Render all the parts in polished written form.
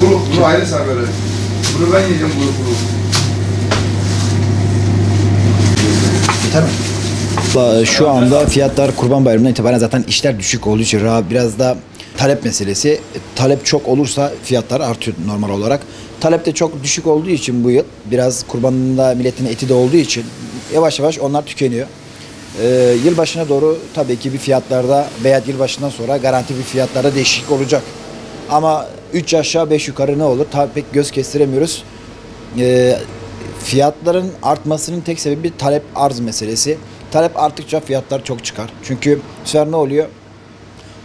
Bunu ayrı sen böyle. Bunu ben yiyeceğim bunu. Yeter mi? Şu anda fiyatlar Kurban Bayramı'ndan itibaren zaten işler düşük olduğu için biraz da talep meselesi. Talep çok olursa fiyatlar artıyor normal olarak. Talep de çok düşük olduğu için bu yıl biraz kurbanında milletin eti de olduğu için yavaş yavaş onlar tükeniyor. Yılbaşına doğru tabii ki bir fiyatlarda veya yılbaşından sonra garanti bir fiyatlarda değişiklik olacak. Ama 3 aşağı 5 yukarı ne olur tabii pek göz kestiremiyoruz. Fiyatların artmasının tek sebebi talep arz meselesi. Talep arttıkça fiyatlar çok çıkar. Çünkü bu sefer ne oluyor?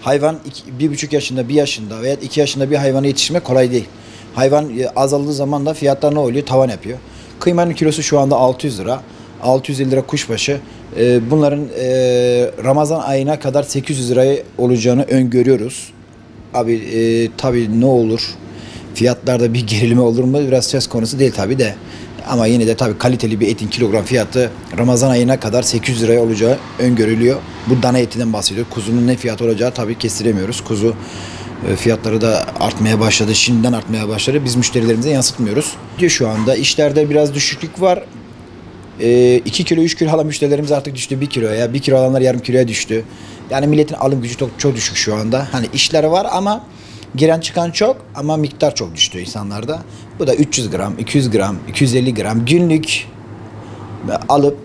Hayvan 1,5 yaşında, 1 yaşında veya 2 yaşında bir hayvana yetiştirmek kolay değil. Hayvan azaldığı zaman da fiyatlar ne oluyor? Tavan yapıyor. Kıymanın kilosu şu anda 600 lira. 650 lira kuşbaşı. Bunların Ramazan ayına kadar 800 liraya olacağını öngörüyoruz. Abi tabii ne olur? Fiyatlarda bir gerileme olur mu? Biraz söz konusu değil tabii de. Ama yine de tabii kaliteli bir etin kilogram fiyatı Ramazan ayına kadar 800 liraya olacağı öngörülüyor. Bu dana etinden bahsediyor. Kuzunun ne fiyatı olacağı tabii kestiremiyoruz. Kuzu fiyatları da artmaya başladı. Şimdiden artmaya başladı. Biz müşterilerimize yansıtmıyoruz. Şu anda işlerde biraz düşüklük var. 2 kilo 3 kilo alan müşterilerimiz artık düştü 1 kiloya. 1 kilo alanlar yarım kiloya düştü. Yani milletin alım gücü çok düşük şu anda. Hani işler var ama giren çıkan çok ama miktar çok düştü insanlarda. Bu da 300 gram, 200 gram, 250 gram günlük alıp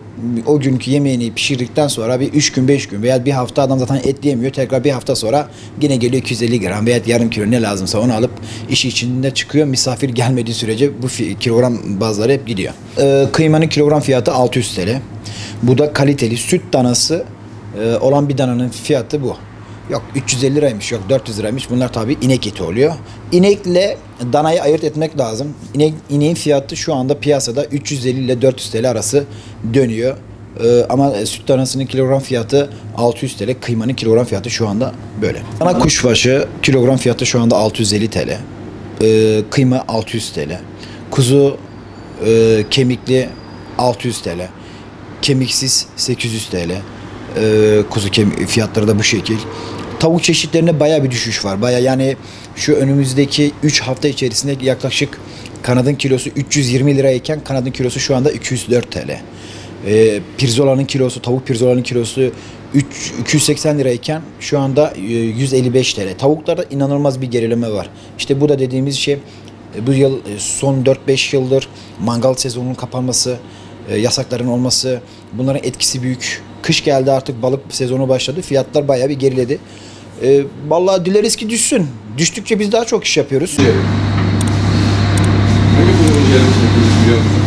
o günkü yemeğini pişirdikten sonra bir 3 gün 5 gün veya bir hafta adam zaten et yemiyor. Tekrar bir hafta sonra yine geliyor 250 gram veya yarım kilo ne lazımsa onu alıp işi içinde çıkıyor. Misafir gelmediği sürece bu kilogram bazıları hep gidiyor. Kıymanın kilogram fiyatı 600 TL. Bu da kaliteli süt danası olan bir dananın fiyatı bu. Yok 350 liraymış, yok 400 liraymış. Bunlar tabii inek eti oluyor. İnekle danayı ayırt etmek lazım. İneğin fiyatı şu anda piyasada 350 ile 400 TL arası dönüyor. Ama süt danasının kilogram fiyatı 600 TL. Kıymanın kilogram fiyatı şu anda böyle. Dana kuşbaşı kilogram fiyatı şu anda 650 TL. Kıyma 600 TL. Kuzu kemikli 600 TL. Kemiksiz 800 TL. Kuzu fiyatları da bu şekil. Tavuk çeşitlerinde bayağı bir düşüş var. Bayağı yani şu önümüzdeki 3 hafta içerisinde yaklaşık kanadın kilosu 320 lirayken kanadın kilosu şu anda 204 TL. Pirzolanın kilosu, tavuk pirzolanın kilosu 280 lirayken şu anda 155 TL. Tavuklarda inanılmaz bir gerileme var. İşte bu da dediğimiz şey bu yıl son 4-5 yıldır mangal sezonunun kapanması, yasakların olması, bunların etkisi büyük. Kış geldi artık balık sezonu başladı. Fiyatlar bayağı bir geriledi. Vallahi dileriz ki düşsün. Düştükçe biz daha çok iş yapıyoruz. Hangi kurulun gelmiş biliyor musun?